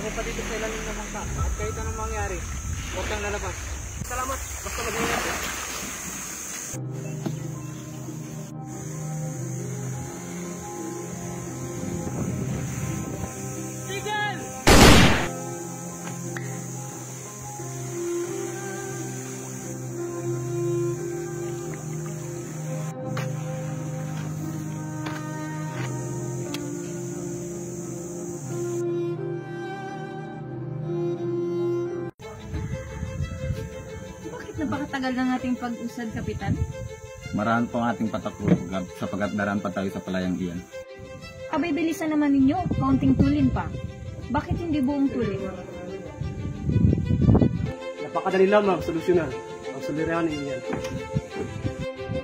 Ako pa dito sa ilalim ng bangka at kahit anong mangyari, huwag kang lalabas. Salamat, basta mag-ingat. Tigil! Napakatagal ng ating pag-usad, Kapitan. Maraan po ang ating patakbo sapagkat daraan pa tayo sa palayang iyan. Abay, bilisan naman ninyo. Kaunting tulin pa. Bakit hindi buong tulin? Napakadali lamang solusyonan ang suliranin niyan.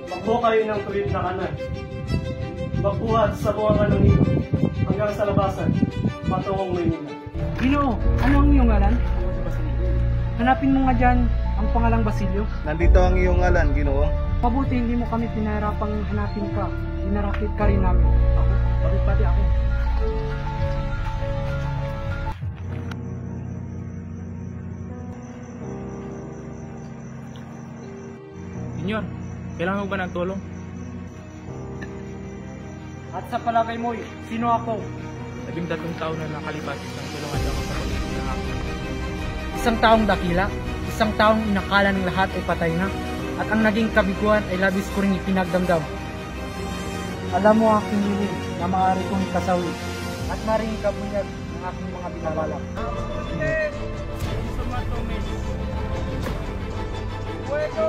Magbuo kayo ng tuwid na kanan. Magbuhat sa buwangan ng ilo hanggang sa labasan, patungong Maynila. Ginoo, ano ang iyong ngalan? Hanapin mo nga dyan ang pangalang Basilio. Nandito ang iyong ngalan, Ginoo. Mabuti hindi mo kami pinahirapang hanapin ka. Pinarakit ka rin namin. Ako, pati ako. Senyor, kailangan mo ba ng tulong? At sa palagay mo, sino ako? 13 taon na nakalipas ang tulungan ako sa pagkakas ng ako. Isang taong dakila, isang taong inakala ng lahat ay patay na, at ang naging kabiguan ay labis ko rin ipinagdamdam. Alam mo aking hiling na maaari kong kasawi, at maring kabunyag ng aking mga binabalak. Fuego!